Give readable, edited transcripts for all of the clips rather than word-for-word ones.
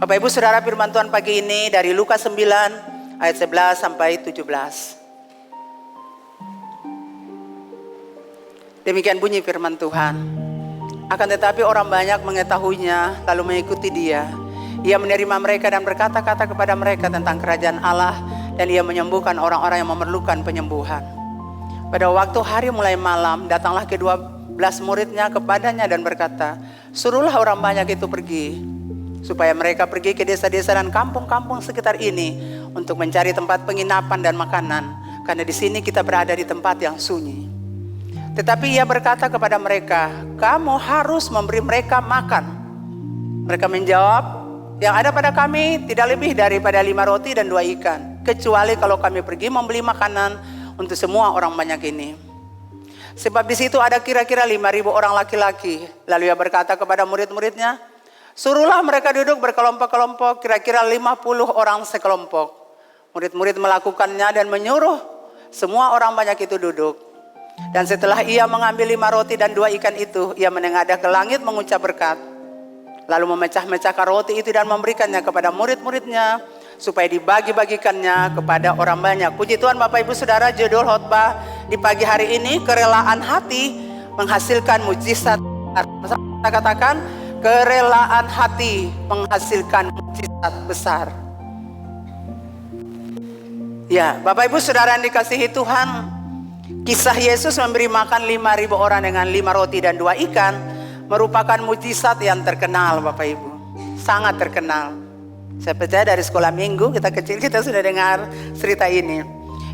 Bapak Ibu Saudara, firman Tuhan pagi ini dari Lukas 9 ayat 11 sampai 17. Demikian bunyi firman Tuhan. Akan tetapi orang banyak mengetahuinya lalu mengikuti dia. Ia menerima mereka dan berkata-kata kepada mereka tentang kerajaan Allah, dan ia menyembuhkan orang-orang yang memerlukan penyembuhan. Pada waktu hari mulai malam, datanglah ke-12 muridnya kepadanya dan berkata, suruhlah orang banyak itu pergi, supaya mereka pergi ke desa-desa dan kampung-kampung sekitar ini untuk mencari tempat penginapan dan makanan, karena di sini kita berada di tempat yang sunyi. Tetapi ia berkata kepada mereka, kamu harus memberi mereka makan. Mereka menjawab, yang ada pada kami tidak lebih daripada 5 roti dan 2 ikan, kecuali kalau kami pergi membeli makanan untuk semua orang banyak ini. Sebab di situ ada kira-kira 5.000 orang laki-laki. Lalu ia berkata kepada murid-muridnya, suruhlah mereka duduk berkelompok-kelompok, kira-kira 50 orang sekelompok. Murid-murid melakukannya dan menyuruh semua orang banyak itu duduk. Dan setelah ia mengambil 5 roti dan 2 ikan itu, ia menengadah ke langit mengucap berkat. Lalu memecah-mecahkan roti itu dan memberikannya kepada murid-muridnya, supaya dibagi-bagikannya kepada orang banyak. Puji Tuhan Bapak Ibu Saudara, judul khotbah di pagi hari ini, kerelaan hati menghasilkan mujizat. Kita katakan, kerelaan hati menghasilkan mujizat besar. Ya, Bapak Ibu Saudara yang dikasihi Tuhan, kisah Yesus memberi makan 5.000 orang dengan 5 roti dan 2 ikan merupakan mujizat yang terkenal, Bapak Ibu. Sangat terkenal. Saya percaya dari sekolah minggu kita kecil kita sudah dengar cerita ini.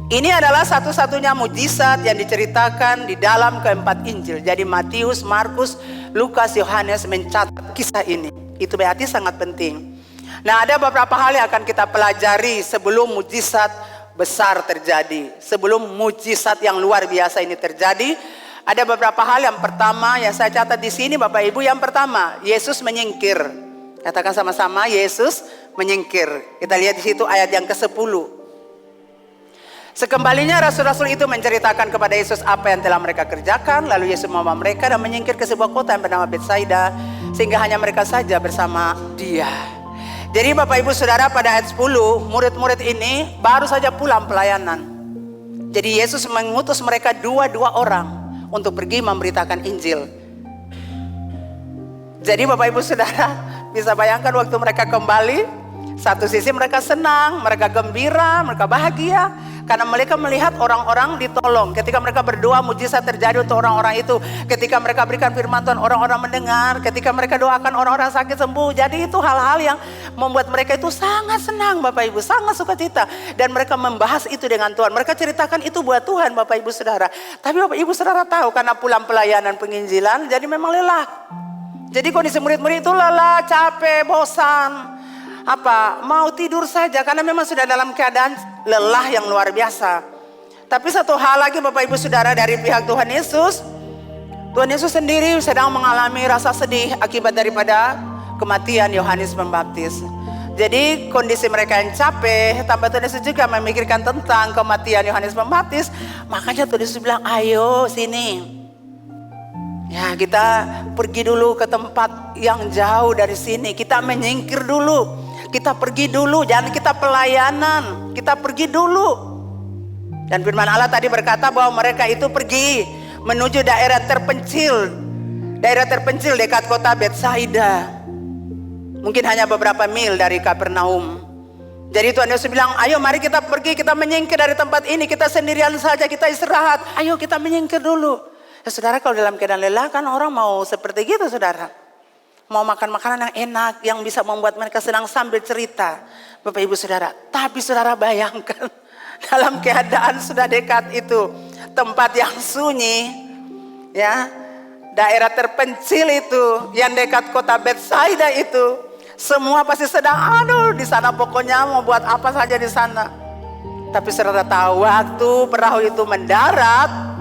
Ini adalah satu-satunya mujizat yang diceritakan di dalam keempat Injil. Jadi Matius, Markus, Lukas, Yohanes mencatat kisah ini. Itu berarti sangat penting. Nah, ada beberapa hal yang akan kita pelajari sebelum mujizat besar terjadi. Sebelum mujizat yang luar biasa ini terjadi, ada beberapa hal. Yang pertama yang saya catat di sini Bapak Ibu, yang pertama, Yesus menyingkir. Katakan sama-sama, Yesus menyingkir. Kita lihat di situ ayat yang ke-10. Sekembalinya rasul-rasul itu menceritakan kepada Yesus apa yang telah mereka kerjakan. Lalu Yesus membawa mereka dan menyingkir ke sebuah kota yang bernama Betsaida, sehingga hanya mereka saja bersama dia. Jadi Bapak Ibu Saudara, pada ayat 10, murid-murid ini baru saja pulang pelayanan. Jadi Yesus mengutus mereka 2 orang untuk pergi memberitakan Injil. Jadi Bapak Ibu Saudara bisa bayangkan waktu mereka kembali, satu sisi mereka senang, mereka gembira, mereka bahagia, karena mereka melihat orang-orang ditolong. Ketika mereka berdoa, mujizat terjadi untuk orang-orang itu. Ketika mereka berikan firman Tuhan, orang-orang mendengar. Ketika mereka doakan, orang-orang sakit sembuh. Jadi itu hal-hal yang membuat mereka itu sangat senang Bapak Ibu, sangat sukacita. Dan mereka membahas itu dengan Tuhan. Mereka ceritakan itu buat Tuhan Bapak Ibu Saudara. Tapi Bapak Ibu Saudara tahu, karena pulang pelayanan penginjilan, jadi memang lelah. Jadi kondisi murid-murid itu lelah, capek, bosan. Mau tidur saja, karena memang sudah dalam keadaan lelah yang luar biasa. Tapi satu hal lagi Bapak Ibu Saudara, dari pihak Tuhan Yesus sendiri sedang mengalami rasa sedih akibat daripada kematian Yohanes Pembaptis. Jadi kondisi mereka yang capek, tambah Tuhan Yesus juga memikirkan tentang kematian Yohanes Pembaptis. Makanya Tuhan Yesus bilang, ayo sini. Ya, kita pergi dulu ke tempat yang jauh dari sini. Kita menyingkir dulu. Kita pergi dulu, jangan kita pelayanan. Kita pergi dulu. Dan firman Allah tadi berkata bahwa mereka itu pergi menuju daerah terpencil. Daerah terpencil dekat kota Betsaida. Mungkin hanya beberapa mil dari Kapernaum. Jadi Tuhan Yesus bilang, ayo mari kita pergi, kita menyingkir dari tempat ini. Kita sendirian saja, kita istirahat. Ayo kita menyingkir dulu. Ya, saudara, kalau dalam keadaan lelah kan orang mau seperti gitu saudara. Mau makan makanan yang enak, yang bisa membuat mereka senang sambil cerita. Bapak Ibu Saudara, tapi saudara bayangkan, dalam keadaan sudah dekat itu, tempat yang sunyi, ya, daerah terpencil itu, yang dekat kota Betsaida itu, semua pasti sedang, aduh di sana pokoknya mau buat apa saja di sana. Tapi saudara tahu, waktu perahu itu mendarat,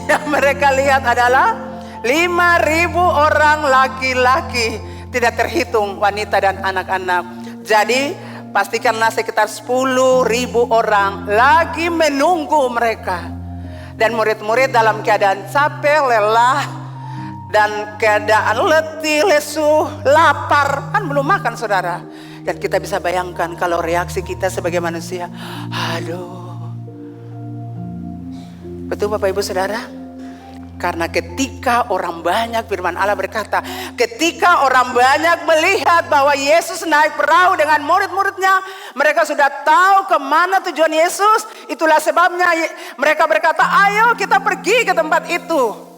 yang mereka lihat adalah 5.000 orang laki-laki, tidak terhitung wanita dan anak-anak. Jadi pastikanlah sekitar 10.000 orang lagi menunggu mereka. Dan murid-murid dalam keadaan capek, lelah, dan keadaan letih, lesu, lapar, kan belum makan saudara. Dan kita bisa bayangkan kalau reaksi kita sebagai manusia, aduh. Betul Bapak Ibu Saudara? Karena ketika orang banyak, firman Allah berkata, ketika orang banyak melihat bahwa Yesus naik perahu dengan murid-muridnya, mereka sudah tahu kemana tujuan Yesus. Itulah sebabnya mereka berkata, ayo kita pergi ke tempat itu.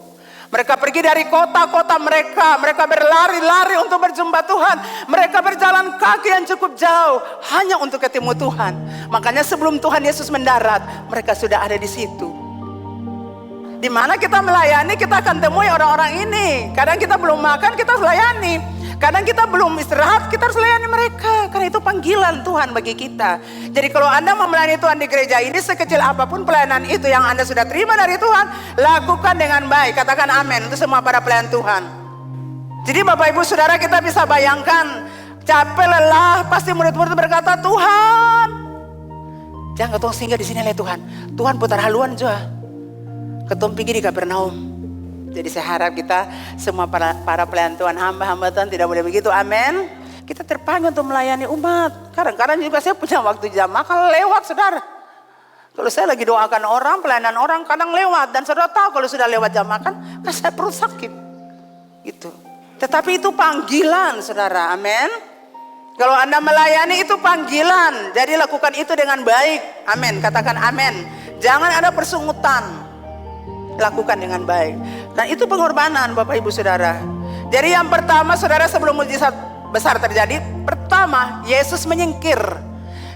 Mereka pergi dari kota-kota mereka berlari-lari untuk berjumpa Tuhan. Mereka berjalan kaki yang cukup jauh hanya untuk ketemu Tuhan. Makanya sebelum Tuhan Yesus mendarat, mereka sudah ada di situ. Di mana kita melayani, kita akan temui orang-orang ini. Kadang kita belum makan, kita harus layani. Kadang kita belum istirahat, kita harus layani mereka. Karena itu panggilan Tuhan bagi kita. Jadi kalau Anda mau melayani Tuhan di gereja ini, sekecil apapun pelayanan itu yang Anda sudah terima dari Tuhan, lakukan dengan baik. Katakan amin untuk semua para pelayan Tuhan. Jadi Bapak Ibu Saudara, kita bisa bayangkan, capek lelah, pasti murid-murid berkata, Tuhan, jangan ketong singgah di sini oleh Tuhan. Tuhan putar haluan juga. Ketong pergi di Kapernaum. Jadi saya harap kita semua para pelayan Tuhan, hamba-hamba Tuhan tidak boleh begitu, amin. Kita terpanggil untuk melayani umat. Kadang-kadang juga saya punya waktu jam makan lewat saudara. Kalau saya lagi doakan orang, pelayanan orang kadang lewat. Dan saudara tahu kalau sudah lewat jam makan, kan saya perut sakit. Gitu. Tetapi itu panggilan saudara, amin. Kalau Anda melayani itu panggilan, jadi lakukan itu dengan baik, amin. Katakan amin. Jangan ada persungutan. Lakukan dengan baik. Dan itu pengorbanan Bapak Ibu Saudara. Jadi yang pertama saudara, sebelum mujizat besar terjadi, pertama Yesus menyingkir.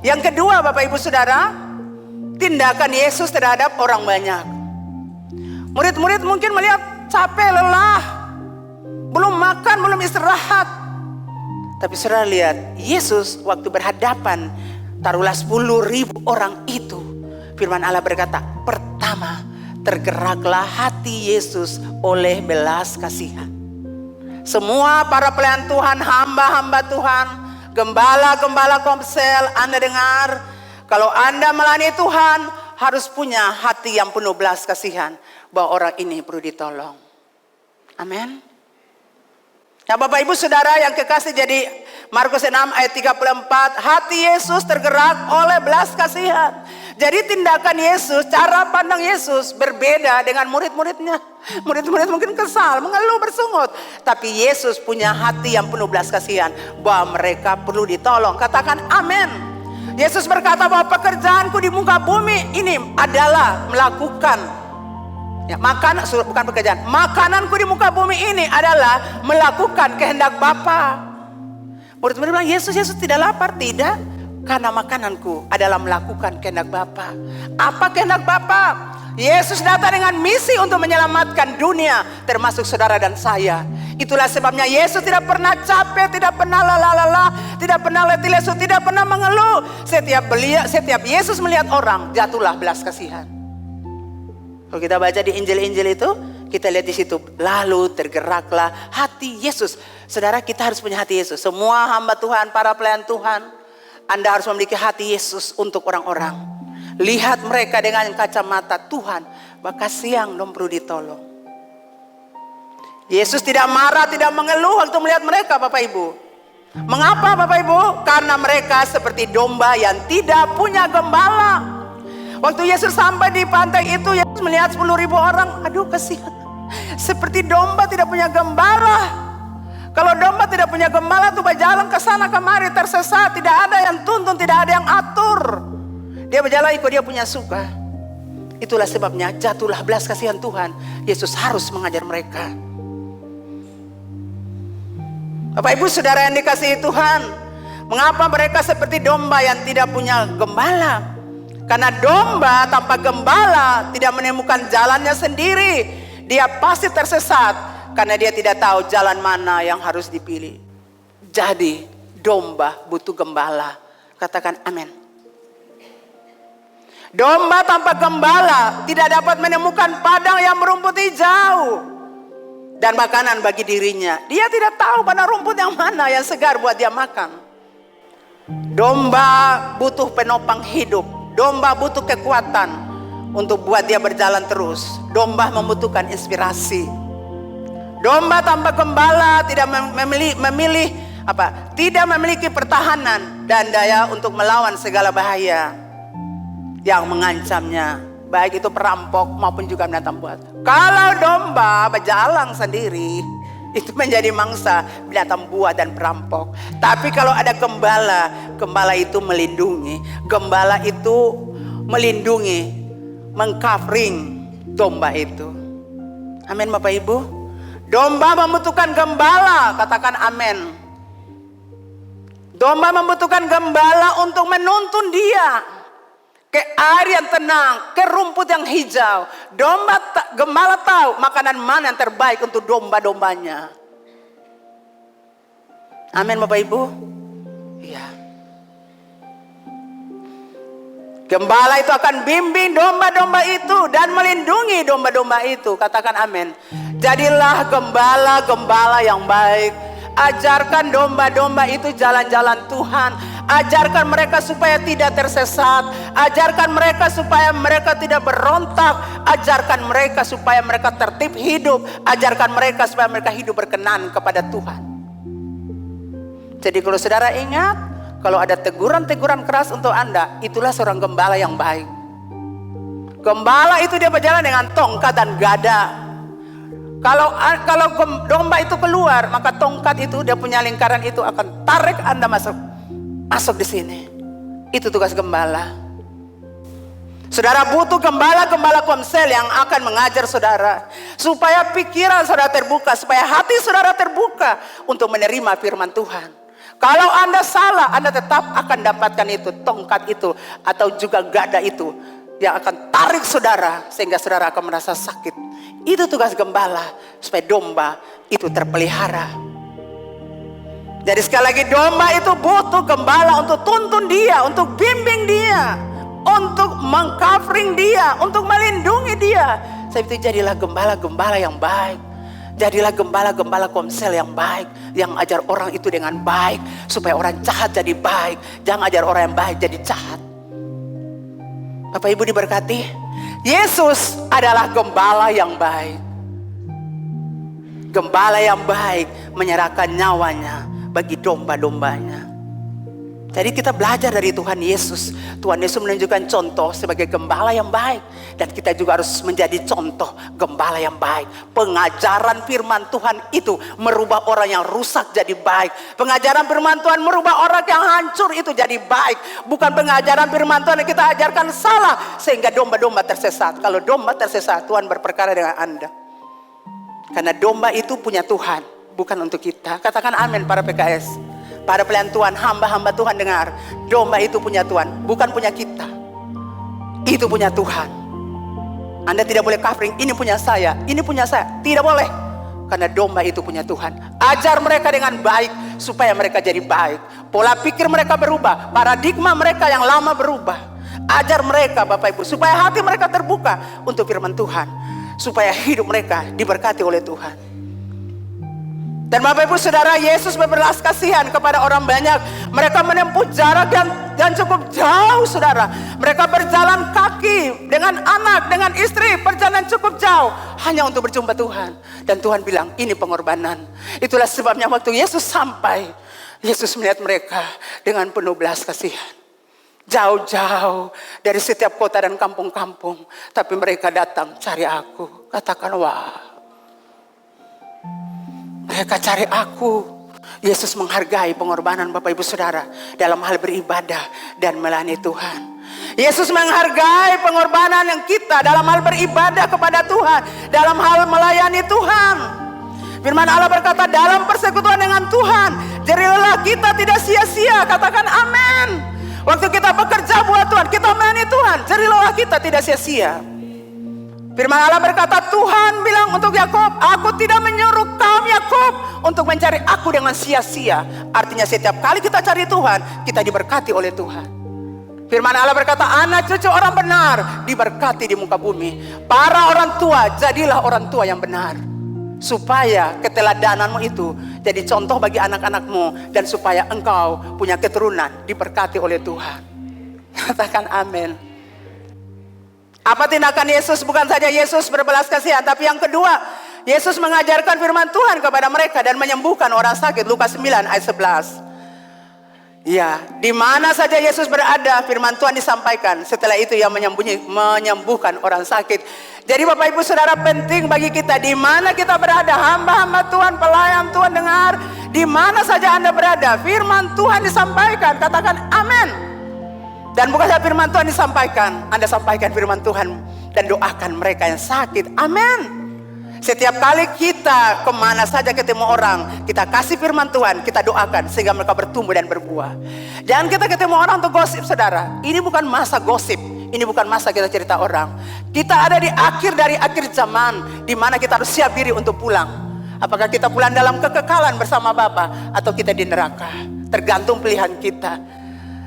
Yang kedua Bapak Ibu Saudara, tindakan Yesus terhadap orang banyak. Murid-murid mungkin melihat capek, lelah, belum makan, belum istirahat. Tapi saudara lihat, Yesus waktu berhadapan, taruhlah 10.000 orang itu, firman Allah berkata, pertama tergeraklah hati Yesus oleh belas kasihan. Semua para pelayan Tuhan, hamba-hamba Tuhan, gembala-gembala komsel, Anda dengar, kalau Anda melayani Tuhan harus punya hati yang penuh belas kasihan bahwa orang ini perlu ditolong. Amin. Nah Bapak Ibu Saudara yang kekasih, jadi Markus 6 ayat 34, hati Yesus tergerak oleh belas kasihan. Jadi tindakan Yesus, cara pandang Yesus berbeda dengan murid-muridnya. Murid-murid mungkin kesal, mengeluh, bersungut. Tapi Yesus punya hati yang penuh belas kasihan bahwa mereka perlu ditolong. Katakan amin. Yesus berkata bahwa pekerjaanku di muka bumi ini adalah melakukan, ya, bukan pekerjaan, makananku di muka bumi ini adalah melakukan kehendak Bapa. Murid-murid bilang, Yesus tidak lapar. Tidak. Karena makananku adalah melakukan kehendak Bapa. Apa kehendak Bapa? Yesus datang dengan misi untuk menyelamatkan dunia, termasuk saudara dan saya. Itulah sebabnya Yesus tidak pernah capek, tidak pernah lelah, tidak pernah letih lesu, tidak pernah mengeluh. Setiap Yesus melihat orang, jatuhlah belas kasihan. Kalau kita baca di Injil-Injil itu, kita lihat di situ, lalu tergeraklah hati Yesus. Saudara, kita harus punya hati Yesus. Semua hamba Tuhan, para pelayan Tuhan, Anda harus memiliki hati Yesus untuk orang-orang. Lihat mereka dengan kacamata Tuhan, maka siang dong perlu ditolong. Yesus tidak marah, tidak mengeluh waktu melihat mereka Bapak Ibu. Mengapa Bapak Ibu? Karena mereka seperti domba yang tidak punya gembala. Waktu Yesus sampai di pantai itu, Yesus melihat 10.000 orang. Aduh kasihan. Seperti domba tidak punya gembala. Kalau domba tidak punya gembala tuh berjalan ke sana kemari tersesat, tidak ada yang tuntun, tidak ada yang atur. Dia berjalan ikut dia punya suka. Itulah sebabnya jatuhlah belas kasihan Tuhan. Yesus harus mengajar mereka. Bapak Ibu Saudara yang dikasihi Tuhan, mengapa mereka seperti domba yang tidak punya gembala? Karena domba tanpa gembala tidak menemukan jalannya sendiri. Dia pasti tersesat. Karena dia tidak tahu jalan mana yang harus dipilih. Jadi domba butuh gembala. Katakan amin. Domba tanpa gembala tidak dapat menemukan padang yang berumput hijau dan makanan bagi dirinya. Dia tidak tahu pada rumput yang mana yang segar buat dia makan. Domba butuh penopang hidup. Domba butuh kekuatan untuk buat dia berjalan terus. Domba membutuhkan inspirasi. Domba tanpa gembala tidak tidak memiliki pertahanan dan daya untuk melawan segala bahaya yang mengancamnya, baik itu perampok maupun juga binatang buas. Kalau domba berjalan sendiri, itu menjadi mangsa binatang buas dan perampok. Tapi kalau ada gembala, gembala itu melindungi. Gembala itu melindungi, mengcovering domba itu. Amin Bapak Ibu. Domba membutuhkan gembala, katakan amin. Domba membutuhkan gembala untuk menuntun dia ke air yang tenang, ke rumput yang hijau. Gembala tahu makanan mana yang terbaik untuk domba-dombanya. Amin Bapak Ibu. Iya. Gembala itu akan bimbing domba-domba itu dan melindungi domba-domba itu. Katakan amin. Jadilah gembala-gembala yang baik. Ajarkan domba-domba itu jalan-jalan Tuhan. Ajarkan mereka supaya tidak tersesat. Ajarkan mereka supaya mereka tidak berontak. Ajarkan mereka supaya mereka tertib hidup. Ajarkan mereka supaya mereka hidup berkenan kepada Tuhan. Jadi kalau saudara ingat, kalau ada teguran-teguran keras untuk Anda, itulah seorang gembala yang baik. Gembala itu dia berjalan dengan tongkat dan gada. Kalau domba itu keluar, maka tongkat itu dia punya lingkaran itu akan tarik Anda masuk di sini. Itu tugas gembala. Saudara butuh gembala-gembala komsel yang akan mengajar saudara supaya pikiran saudara terbuka, supaya hati saudara terbuka untuk menerima firman Tuhan. Kalau Anda salah, Anda tetap akan dapatkan itu, tongkat itu atau juga gada itu yang akan tarik saudara sehingga saudara akan merasa sakit. Itu tugas gembala supaya domba itu terpelihara. Jadi sekali lagi, domba itu butuh gembala untuk tuntun dia, untuk bimbing dia, untuk mengcovering dia, untuk melindungi dia. Sebab itu jadilah gembala-gembala yang baik. Jadilah gembala-gembala komsel yang baik, yang ajar orang itu dengan baik supaya orang jahat jadi baik. Jangan ajar orang yang baik jadi jahat. Bapak Ibu diberkati. Yesus adalah gembala yang baik. Gembala yang baik menyerahkan nyawanya bagi domba-dombanya. Jadi kita belajar dari Tuhan Yesus. Tuhan Yesus menunjukkan contoh sebagai gembala yang baik. Dan kita juga harus menjadi contoh gembala yang baik. Pengajaran firman Tuhan itu merubah orang yang rusak jadi baik. Pengajaran firman Tuhan merubah orang yang hancur itu jadi baik. Bukan pengajaran firman Tuhan yang kita ajarkan salah sehingga domba-domba tersesat. Kalau domba tersesat, Tuhan berperkara dengan Anda. Karena domba itu punya Tuhan, bukan untuk kita. Katakan amin para PKS. Para pelayan Tuhan, hamba-hamba Tuhan dengar. Domba itu punya Tuhan, bukan punya kita. Itu punya Tuhan. Anda tidak boleh covering, ini punya saya, ini punya saya. Tidak boleh. Karena domba itu punya Tuhan. Ajar mereka dengan baik supaya mereka jadi baik. Pola pikir mereka berubah, paradigma mereka yang lama berubah. Ajar mereka Bapak Ibu supaya hati mereka terbuka untuk firman Tuhan. Supaya hidup mereka diberkati oleh Tuhan. Dan Bapak Ibu Saudara, Yesus berbelas kasihan kepada orang banyak. Mereka menempuh jarak yang cukup jauh saudara. Mereka berjalan kaki dengan anak, dengan istri. Perjalanan cukup jauh hanya untuk berjumpa Tuhan. Dan Tuhan bilang ini pengorbanan. Itulah sebabnya waktu Yesus sampai, Yesus melihat mereka dengan penuh belas kasihan. Jauh-jauh dari setiap kota dan kampung-kampung. Tapi mereka datang cari aku. Katakan wah. Mereka cari aku. Yesus menghargai pengorbanan Bapak Ibu Saudara dalam hal beribadah dan melayani Tuhan. Yesus menghargai pengorbanan yang kita dalam hal beribadah kepada Tuhan, dalam hal melayani Tuhan. Firman Allah berkata, dalam persekutuan dengan Tuhan, jerilah kita tidak sia-sia. Katakan amin. Waktu kita bekerja buat Tuhan, kita melayani Tuhan, jerilah kita tidak sia-sia. Firman Allah berkata, Tuhan bilang untuk Yakub, aku tidak menyuruh kamu Yakub untuk mencari aku dengan sia-sia. Artinya setiap kali kita cari Tuhan, kita diberkati oleh Tuhan. Firman Allah berkata, anak cucu orang benar diberkati di muka bumi. Para orang tua, jadilah orang tua yang benar. Supaya keteladananmu itu jadi contoh bagi anak-anakmu. Dan supaya engkau punya keturunan diberkati oleh Tuhan. Katakan amin. Apa tindakan Yesus? Bukan saja Yesus berbelas kasihan, tapi yang kedua, Yesus mengajarkan firman Tuhan kepada mereka dan menyembuhkan orang sakit. Lukas 9 ayat 11. Ya, di mana saja Yesus berada, firman Tuhan disampaikan. Setelah itu ia menyembuhkan orang sakit. Jadi Bapak Ibu Saudara, penting bagi kita di mana kita berada, hamba-hamba Tuhan, pelayan Tuhan, dengar, di mana saja Anda berada, firman Tuhan disampaikan. Katakan amin. Dan bukan saja firman Tuhan disampaikan, Anda sampaikan firman Tuhan dan doakan mereka yang sakit. Amin. Setiap kali kita kemana saja ketemu orang, kita kasih firman Tuhan, kita doakan sehingga mereka bertumbuh dan berbuah. Jangan kita ketemu orang untuk gosip, saudara. Ini bukan masa gosip, ini bukan masa kita cerita orang. Kita ada di akhir dari akhir zaman, di mana kita harus siap diri untuk pulang. Apakah kita pulang dalam kekekalan bersama Bapa atau kita di neraka? Tergantung pilihan kita.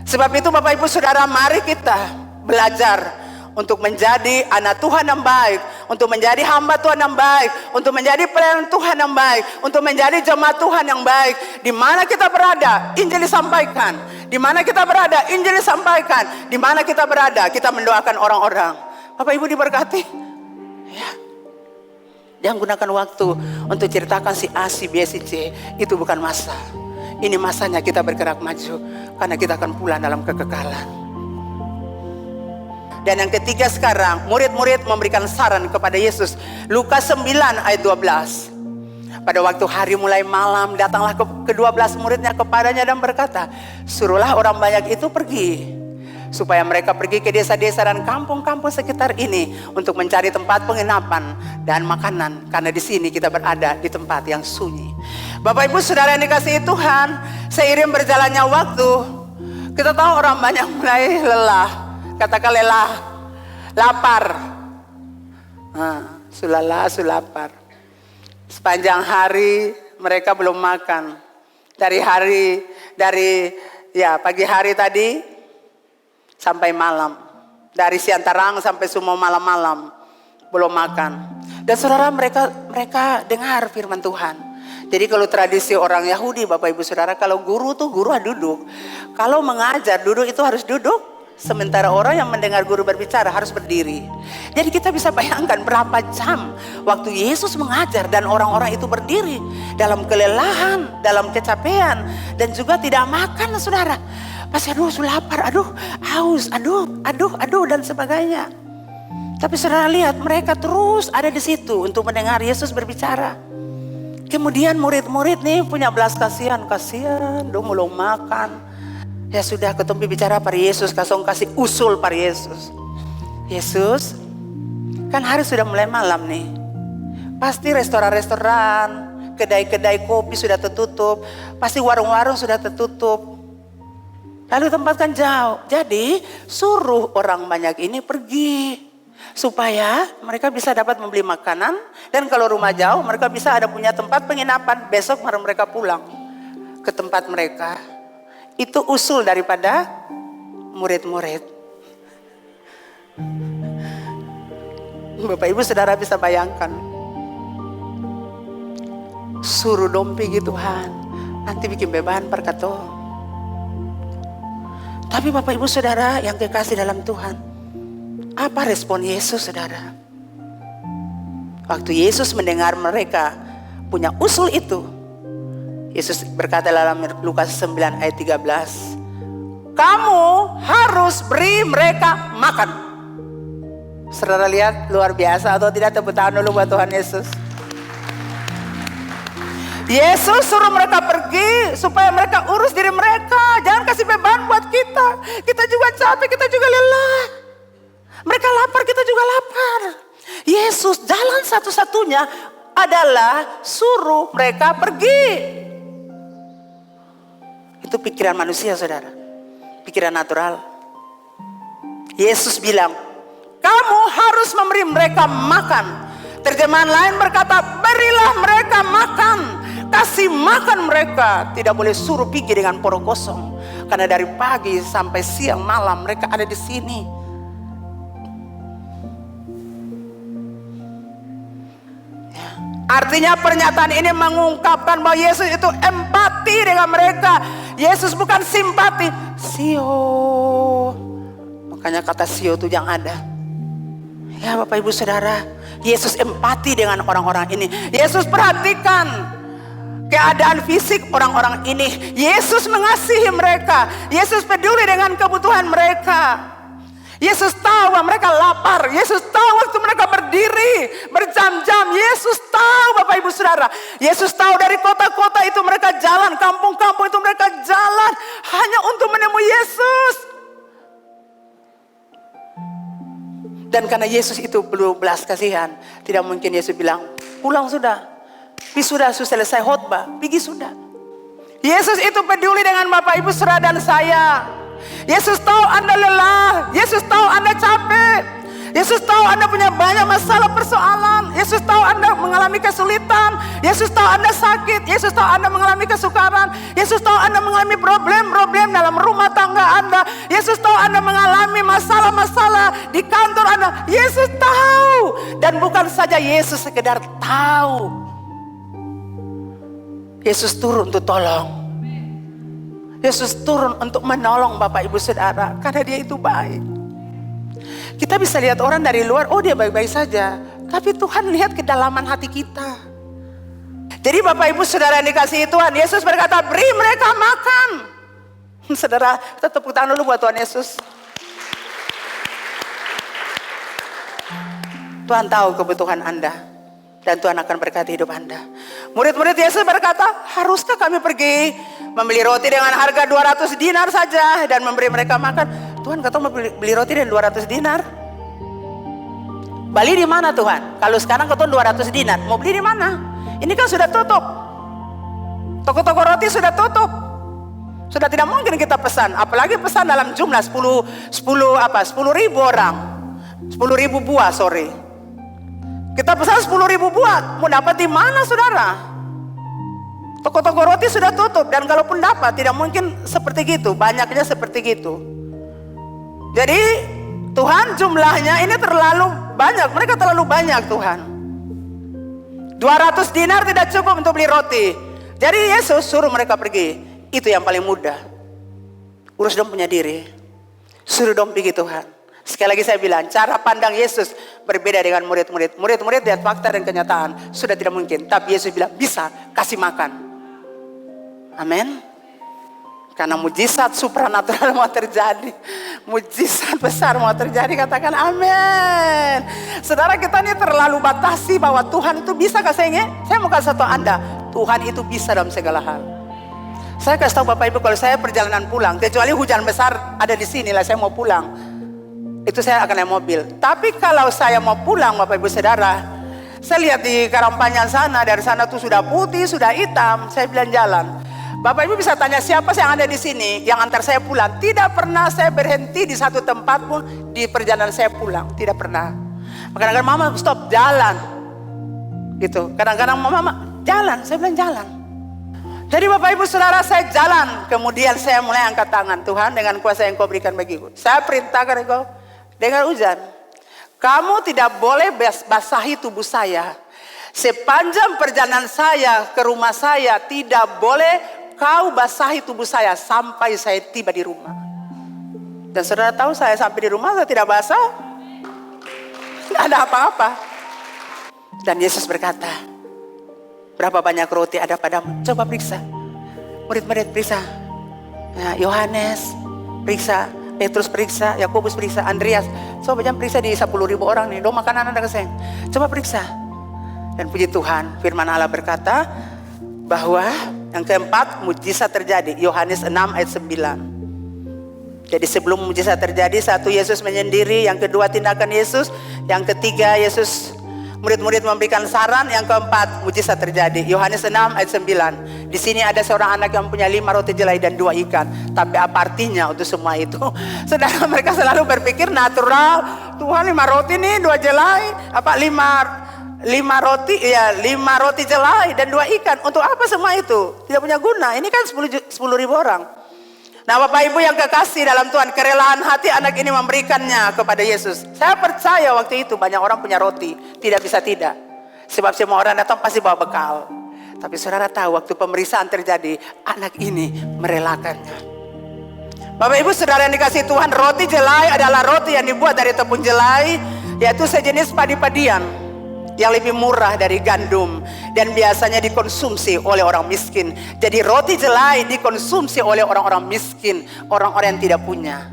Sebab itu Bapak Ibu Saudara, mari kita belajar untuk menjadi anak Tuhan yang baik, untuk menjadi hamba Tuhan yang baik, untuk menjadi pelayan Tuhan yang baik, untuk menjadi jemaat Tuhan yang baik. Di mana kita berada, Injil disampaikan. Di mana kita berada, Injil disampaikan. Di mana kita berada, kita mendoakan orang-orang. Bapak Ibu diberkati. Ya. Jangan gunakan waktu untuk ceritakan si A, si B, si C. Itu bukan masa. Ini masanya kita bergerak maju, karena kita akan pulang dalam kekekalan. Dan yang ketiga sekarang, murid-murid memberikan saran kepada Yesus. Lukas 9 ayat 12. Pada waktu hari mulai malam, datanglah ke-12 muridnya kepadanya dan berkata, suruhlah orang banyak itu pergi, supaya mereka pergi ke desa-desa dan kampung-kampung sekitar ini untuk mencari tempat penginapan dan makanan, karena di sini kita berada di tempat yang sunyi. Bapak Ibu Saudara yang dikasihi Tuhan, seiring berjalannya waktu, kita tahu orang banyak mulai lelah. Katakan lelah, lapar. Lapar. Sepanjang hari mereka belum makan. Dari pagi hari tadi sampai malam. Dari siang terang sampai semua malam-malam belum makan. Dan saudara, mereka dengar firman Tuhan. Jadi kalau tradisi orang Yahudi, Bapak Ibu Saudara, kalau guru duduk. Kalau mengajar duduk itu harus duduk. Sementara orang yang mendengar guru berbicara harus berdiri. Jadi kita bisa bayangkan berapa jam waktu Yesus mengajar dan orang-orang itu berdiri dalam kelelahan, dalam kecapean, dan juga tidak makan, saudara. Pasti lapar, haus, dan sebagainya. Tapi saudara lihat, mereka terus ada di situ untuk mendengar Yesus berbicara. Kemudian murid-murid nih punya belas kasihan, belum makan. Ya sudah, ketumpi bicara pada Yesus, kasih usul pada Yesus. Yesus, kan hari sudah mulai malam nih. Pasti restoran-restoran, kedai-kedai kopi sudah tertutup. Pasti warung-warung sudah tertutup. Lalu tempat kan jauh. Jadi suruh orang banyak ini pergi. Supaya mereka bisa dapat membeli makanan. Dan kalau rumah jauh, mereka bisa ada punya tempat penginapan. Besok baru mereka pulang ke tempat mereka. Itu usul daripada murid-murid. Bapak Ibu Saudara bisa bayangkan. Suruh dompi gitu Tuhan. Nanti bikin beban perkato. Tapi Bapak Ibu Saudara yang kekasih dalam Tuhan. Apa respon Yesus, saudara? Waktu Yesus mendengar mereka punya usul itu. Yesus berkata dalam Lukas 9 ayat 13, kamu harus beri mereka makan. Saudara lihat luar biasa atau tidak? Tepuk tangan dulu buat Tuhan Yesus. Yesus suruh mereka pergi supaya mereka urus diri mereka. Jangan kasih beban buat kita. Kita juga capek, kita juga lelah. Mereka lapar, kita juga lapar. Yesus jalan satu-satunya adalah suruh mereka pergi. Itu pikiran manusia, saudara. Pikiran natural. Yesus bilang, kamu harus memberi mereka makan. Terjemahan lain berkata, berilah mereka makan. Kasih makan mereka. Tidak boleh suruh pergi dengan perut kosong. Karena dari pagi sampai siang malam mereka ada di sini. Artinya pernyataan ini mengungkapkan bahwa Yesus itu empati dengan mereka. Yesus bukan simpati. Sio. Makanya kata sio itu yang ada. Ya Bapak Ibu Saudara, Yesus empati dengan orang-orang ini. Yesus perhatikan keadaan fisik orang-orang ini. Yesus mengasihi mereka. Yesus peduli dengan kebutuhan mereka. Yesus tahu bahwa mereka lapar. Yesus tahu waktu mereka berdiri berjam-jam. Yesus tahu Bapak Ibu Saudara. Yesus tahu dari kota-kota itu mereka jalan. Kampung-kampung itu mereka jalan. Hanya untuk menemui Yesus. Dan karena Yesus itu belum belas kasihan. Tidak mungkin Yesus bilang, pulang sudah. Sudah selesai khotbah. Pergi sudah. Yesus itu peduli dengan Bapak Ibu Saudara dan saya. Yesus tahu Anda lelah. Yesus tahu Anda capek. Yesus tahu Anda punya banyak masalah persoalan. Yesus tahu Anda mengalami kesulitan. Yesus tahu Anda sakit. Yesus tahu Anda mengalami kesukaran. Yesus tahu Anda mengalami problem-problem dalam rumah tangga Anda. Yesus tahu Anda mengalami masalah-masalah di kantor Anda. Yesus tahu. Dan bukan saja Yesus sekedar tahu. Yesus turun untuk tolong. Yesus turun untuk menolong Bapak Ibu Saudara. Karena dia itu baik. Kita bisa lihat orang dari luar, oh dia baik-baik saja. Tapi Tuhan lihat kedalaman hati kita. Jadi Bapak Ibu Saudara yang dikasihi Tuhan, Yesus berkata, beri mereka makan. Saudara, kita tepuk tangan dulu buat Tuhan Yesus. Tuhan tahu kebutuhan Anda. Dan Tuhan akan berkati hidup Anda. Murid-murid Yesus berkata, haruskah kami pergi membeli roti dengan harga 200 dinar saja dan memberi mereka makan? Tuhan kata mau beli roti dengan 200 dinar. Bali di mana Tuhan? Kalau sekarang kata 200 dinar, mau beli di mana? Ini kan sudah tutup. Toko-toko roti sudah tutup. Sudah tidak mungkin kita pesan, apalagi pesan dalam jumlah 10.000 orang. 10.000 buah, sorry. Kita pesan 10.000 buah, mau dapat di mana saudara? Toko-toko roti sudah tutup dan kalaupun dapat tidak mungkin seperti gitu, banyaknya seperti gitu. Jadi Tuhan jumlahnya ini terlalu banyak, mereka terlalu banyak Tuhan. 200 dinar tidak cukup untuk beli roti. Jadi Yesus suruh mereka pergi, itu yang paling mudah. Urus dong punya diri, suruh dong pergi Tuhan. Sekali lagi saya bilang, cara pandang Yesus berbeda dengan murid-murid. Murid-murid lihat fakta dan kenyataan, sudah tidak mungkin. Tapi Yesus bilang, bisa, kasih makan. Amin. Karena mujizat supranatural mau terjadi. Mujizat besar mau terjadi, katakan amin. Saudara, kita ini terlalu batasi bahwa Tuhan itu bisa. Saya mau kasih tahu Anda, Tuhan itu bisa dalam segala hal. Saya kasih tahu Bapak Ibu, kalau saya perjalanan pulang, kecuali hujan besar ada di sini lah saya mau pulang. Itu saya akan naik mobil. Tapi kalau saya mau pulang Bapak Ibu Saudara, saya lihat di Karangpanjang sana, dari sana tuh sudah putih, sudah hitam. Saya bilang jalan. Bapak Ibu bisa tanya siapa yang ada di sini yang antar saya pulang. Tidak pernah saya berhenti di satu tempat pun di perjalanan saya pulang. Tidak pernah. Kadang-kadang mama stop jalan. Gitu. Kadang-kadang mama jalan. Saya bilang jalan. Jadi Bapak Ibu Saudara, saya jalan. Kemudian saya mulai angkat tangan. Tuhan, dengan kuasa yang Kau berikan bagiku, saya perintahkan Engkau dengan hujan, kamu tidak boleh basahi tubuh saya. Sepanjang perjalanan saya ke rumah saya, tidak boleh kau basahi tubuh saya sampai saya tiba di rumah. Dan saudara tahu saya sampai di rumah saya tidak basah. Tidak ada apa-apa. Dan Yesus berkata, berapa banyak roti ada padamu? Coba periksa. Murid-murid periksa. Yohanes periksa. Petrus periksa, Yakobus periksa, Andreas. Coba jangan periksa di 10.000 orang nih. Dong makanan Anda keseng. Coba periksa. Dan puji Tuhan, firman Allah berkata bahwa yang keempat mujizat terjadi. Yohanes 6 ayat 9. Jadi sebelum mujizat terjadi, satu Yesus menyendiri, yang kedua tindakan Yesus, yang ketiga Yesus murid-murid memberikan saran, yang keempat mujizat terjadi. Yohanes 6 ayat 9. Di sini ada seorang anak yang punya 5 roti jelai dan 2 ikan. Tapi apa artinya untuk semua itu? Sedangkan mereka selalu berpikir natural. Tuhan 5 roti nih, 2 jelai, 5 roti jelai dan 2 ikan. Untuk apa semua itu? Tidak punya guna. Ini kan 10.000 orang. Nah Bapak Ibu yang kekasih dalam Tuhan, kerelaan hati anak ini memberikannya kepada Yesus. Saya percaya waktu itu banyak orang punya roti, tidak bisa tidak. Sebab semua orang datang pasti bawa bekal. Tapi saudara tahu waktu pemeriksaan terjadi, anak ini merelakannya. Bapak Ibu saudara yang dikasih Tuhan, roti jelai adalah roti yang dibuat dari tepung jelai, yaitu sejenis padi-padian. yang lebih murah dari gandum dan biasanya dikonsumsi oleh orang miskin. Jadi roti jelai dikonsumsi oleh orang-orang miskin, orang-orang yang tidak punya.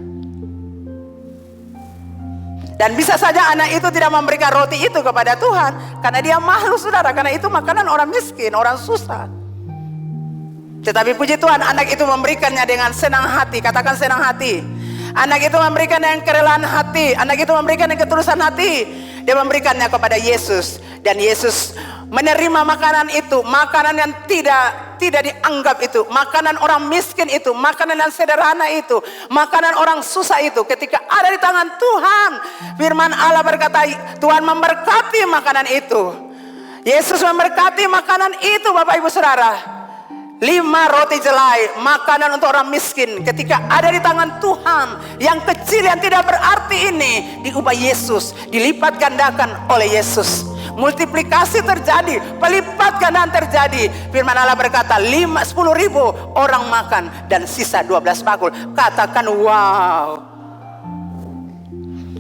Dan bisa saja anak itu tidak memberikan roti itu kepada Tuhan karena dia malu, saudara, karena itu makanan orang miskin, orang susah. Tetapi puji Tuhan, anak itu memberikannya dengan senang hati. Katakan senang hati. Anak itu memberikan dengan kerelaan hati. Anak itu memberikan dengan ketulusan hati. Dia memberikannya kepada Yesus. Dan Yesus menerima makanan itu. Makanan yang tidak dianggap itu. Makanan orang miskin itu. Makanan yang sederhana itu. Makanan orang susah itu. Ketika ada di tangan Tuhan, firman Allah berkata, Tuhan memberkati makanan itu. Yesus memberkati makanan itu, Bapak Ibu Saudara. 5 roti jelai, makanan untuk orang miskin, ketika ada di tangan Tuhan, yang kecil yang tidak berarti ini diubah Yesus, dilipat gandakan oleh Yesus. Multiplikasi terjadi, pelipat gandaan terjadi. Firman Allah berkata 10.000 orang makan dan sisa 12 bakul. Katakan wow.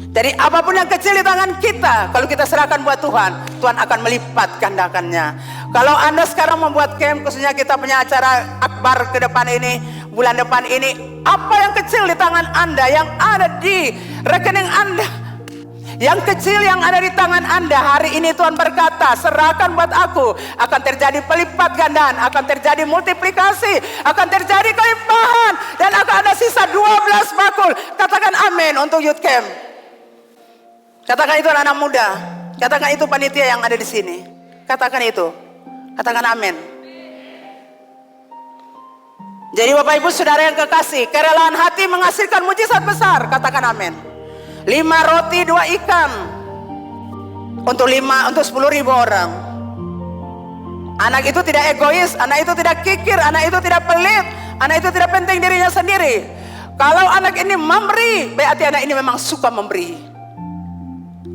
Jadi apapun yang kecil di tangan kita, kalau kita serahkan buat Tuhan, Tuhan akan melipat gandakannya. Kalau Anda sekarang membuat camp, khususnya kita punya acara akbar ke depan ini, bulan depan ini, apa yang kecil di tangan Anda, yang ada di rekening Anda, yang kecil yang ada di tangan Anda, hari ini Tuhan berkata, serahkan buat aku, akan terjadi pelipat gandaan, akan terjadi multiplikasi, akan terjadi kelimpahan, dan akan ada sisa 12 bakul. Katakan amin untuk youth camp. Katakan itu anak muda. Katakan itu panitia yang ada di sini. Katakan itu. Katakan amin. Jadi Bapak Ibu Saudara yang kekasih, kerelaan hati menghasilkan mujizat besar. Katakan amin. 5 roti 2 ikan untuk 10.000 orang. Anak itu tidak egois, anak itu tidak kikir, anak itu tidak pelit, anak itu tidak penting dirinya sendiri. Kalau anak ini memberi, berarti anak ini memang suka memberi.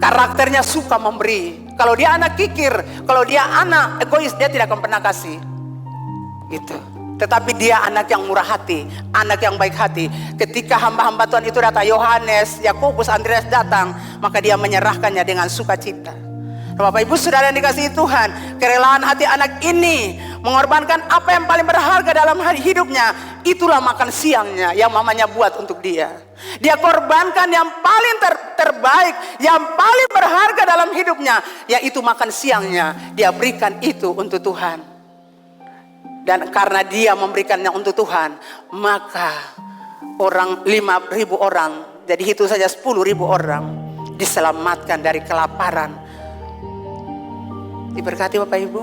Karakternya suka memberi. Kalau dia anak kikir, kalau dia anak egois, dia tidak akan pernah kasih. Gitu. Tetapi dia anak yang murah hati, anak yang baik hati. Ketika hamba-hamba Tuhan itu datang, Yohanes, Yakobus, Andreas datang, maka dia menyerahkannya dengan sukacita. Bapak Ibu Saudara yang dikasihi Tuhan, kerelaan hati anak ini mengorbankan apa yang paling berharga dalam hidupnya. Itulah makan siangnya yang mamanya buat untuk dia. Dia korbankan yang paling terbaik, yang paling berharga dalam hidupnya, yaitu makan siangnya. Dia berikan itu untuk Tuhan. Dan karena dia memberikannya untuk Tuhan, maka 5.000 orang, jadi itu saja 10.000 orang diselamatkan dari kelaparan. Diberkati Bapak Ibu.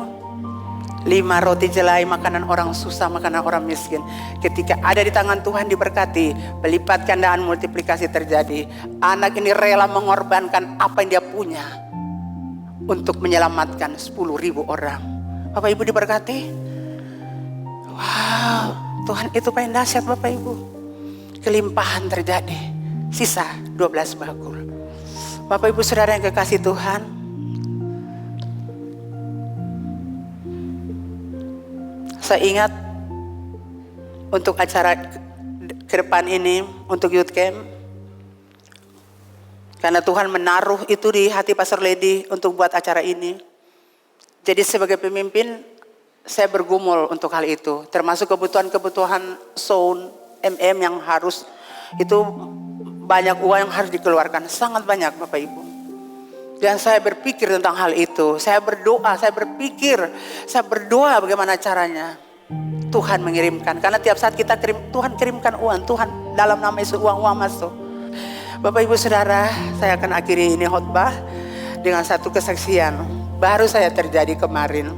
5 roti jelai, makanan orang susah, makanan orang miskin. Ketika ada di tangan Tuhan diberkati, pelipat gandaan multiplikasi terjadi. Anak ini rela mengorbankan apa yang dia punya untuk menyelamatkan 10.000 orang. Bapak Ibu diberkati. Wow, Tuhan itu paling dahsyat Bapak Ibu. Kelimpahan terjadi, sisa 12 bakul. Bapak Ibu Saudara yang kekasih Tuhan, saya ingat untuk acara ke depan ini, untuk youth camp, karena Tuhan menaruh itu di hati Pastor Lady untuk buat acara ini. Jadi sebagai pemimpin, saya bergumul untuk hal itu, termasuk kebutuhan sound yang harus, itu banyak uang yang harus dikeluarkan, sangat banyak Bapak Ibu. Dan saya berpikir tentang hal itu, saya berdoa, saya berdoa bagaimana caranya Tuhan mengirimkan. Karena tiap saat kita Tuhan kirimkan uang, Tuhan dalam nama Yesus uang masuk. Bapak Ibu Saudara, saya akan akhiri ini khotbah dengan satu kesaksian. Baru saya terjadi kemarin.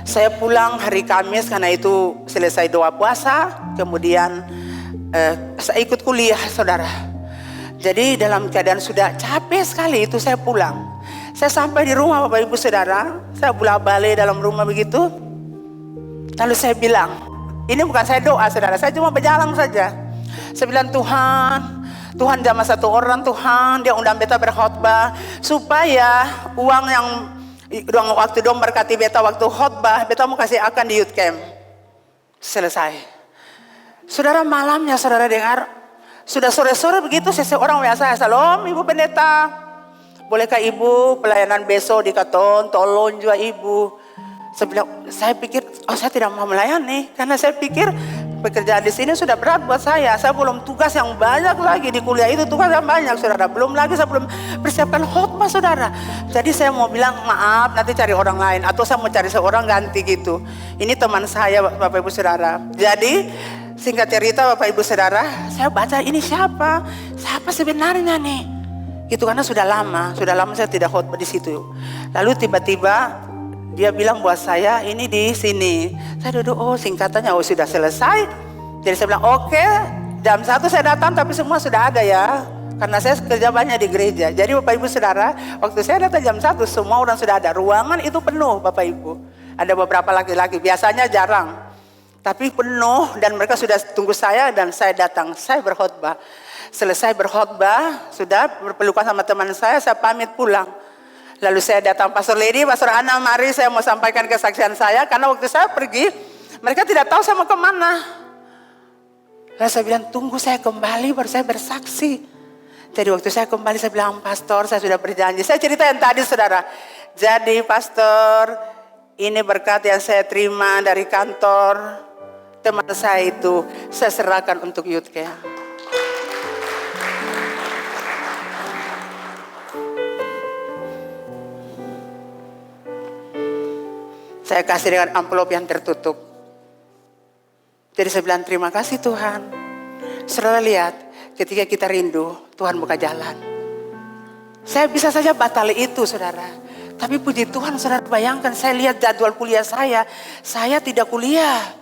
Saya pulang hari Kamis karena itu selesai doa puasa, kemudian saya ikut kuliah saudara. Jadi dalam keadaan sudah capek sekali itu saya pulang. Saya sampai di rumah Bapak Ibu Saudara, saya bolak-balik dalam rumah begitu. Lalu saya bilang, ini bukan saya doa saudara, saya cuma berjalan saja. Saya bilang Tuhan jamah satu orang Tuhan, dia undang beta berkhotbah supaya uang yang waktu dong berkati beta waktu khotbah, beta mau kasih akan di youth camp. Selesai. Saudara malamnya saudara dengar, sudah sore-sore begitu seseorang WA saya, "Salam Ibu Pendeta, bolehkah ibu pelayanan besok di Katon, tolong juga ibu. Saya pikir, saya tidak mau melayani karena saya pikir pekerjaan di sini sudah berat buat saya. Saya belum tugas yang banyak lagi di kuliah itu, tugas yang banyak saudara. Belum lagi saya belum persiapkan khotbah saudara. Jadi saya mau bilang maaf, nanti cari orang lain atau saya mau cari seorang ganti gitu. Ini teman saya Bapak Ibu Saudara. Jadi singkat cerita Bapak Ibu Saudara, saya baca ini siapa sebenarnya nih? Gitu karena sudah lama saya tidak khotbah di situ. Lalu tiba-tiba dia bilang buat saya ini di sini. Saya duduk, singkatannya sudah selesai. Jadi saya bilang oke, jam 1 saya datang tapi semua sudah ada ya. Karena saya kerja banyak di gereja. Jadi Bapak Ibu Saudara, waktu saya datang jam 1 semua orang sudah ada. Ruangan itu penuh Bapak Ibu. Ada beberapa laki-laki, biasanya jarang. Tapi penuh dan mereka sudah tunggu saya dan saya datang. Saya berkhotbah. Selesai berkhotbah, sudah berpelukan sama teman saya pamit pulang. Lalu saya datang, Pastor Lady, Pastor Ana, mari saya mau sampaikan kesaksian saya. Karena waktu saya pergi, mereka tidak tahu saya mau kemana. Lalu saya bilang, tunggu saya kembali baru saya bersaksi. Jadi waktu saya kembali saya bilang, Pastor saya sudah berjanji. Saya cerita yang tadi saudara. Jadi Pastor, ini berkat yang saya terima dari kantor teman saya itu, saya serahkan untuk Youth Care. Saya kasih dengan amplop yang tertutup. Jadi saya bilang terima kasih Tuhan. Saudara lihat, ketika kita rindu, Tuhan buka jalan. Saya bisa saja batal itu saudara. Tapi puji Tuhan saudara, bayangkan saya lihat jadwal kuliah saya. Saya tidak kuliah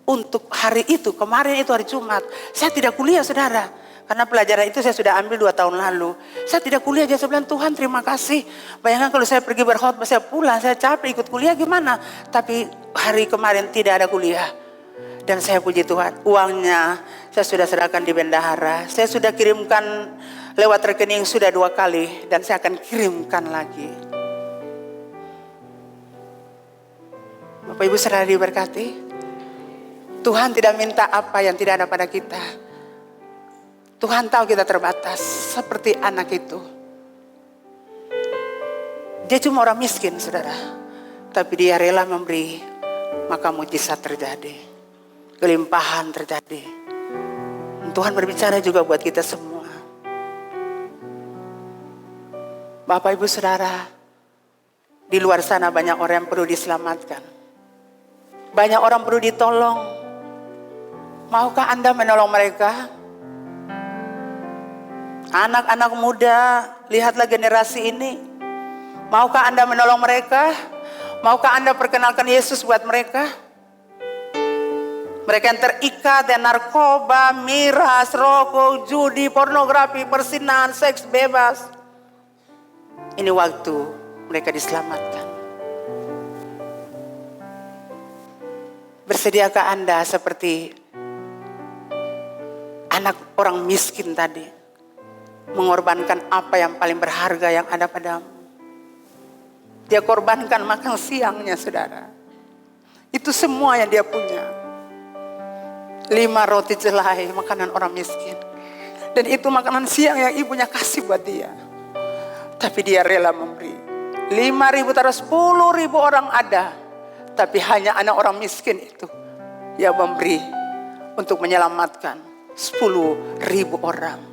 untuk hari itu, kemarin itu hari Jumat. Saya tidak kuliah saudara. Karena pelajaran itu saya sudah ambil 2 tahun lalu. Saya tidak kuliah, jadi saya bilang Tuhan terima kasih. Bayangkan kalau saya pergi berkhotbah, saya pulang, saya capek ikut kuliah gimana. Tapi hari kemarin tidak ada kuliah. Dan saya puji Tuhan, uangnya saya sudah serahkan di bendahara. Saya sudah kirimkan lewat rekening sudah 2 kali. Dan saya akan kirimkan lagi. Bapak Ibu saudara diberkati. Tuhan tidak minta apa yang tidak ada pada kita. Tuhan tahu kita terbatas seperti anak itu. Dia cuma orang miskin saudara. Tapi dia rela memberi. Maka mujizat terjadi. Kelimpahan terjadi. Tuhan berbicara juga buat kita semua. Bapak Ibu Saudara. Di luar sana banyak orang yang perlu diselamatkan. Banyak orang perlu ditolong. Maukah Anda menolong mereka? Anak-anak muda, lihatlah generasi ini. Maukah Anda menolong mereka? Maukah Anda perkenalkan Yesus buat mereka? Mereka yang terikat dengan narkoba, miras, rokok, judi, pornografi, perzinahan, seks bebas. Ini waktu mereka diselamatkan. Bersediakah Anda seperti anak orang miskin tadi? Mengorbankan apa yang paling berharga yang ada padamu. Dia korbankan makan siangnya saudara. Itu semua yang dia punya. 5 roti jelai makanan orang miskin. Dan itu makanan siang yang ibunya kasih buat dia. Tapi dia rela memberi. 5.000 taruh 10.000 orang ada. Tapi hanya anak orang miskin itu yang memberi untuk menyelamatkan 10.000 orang.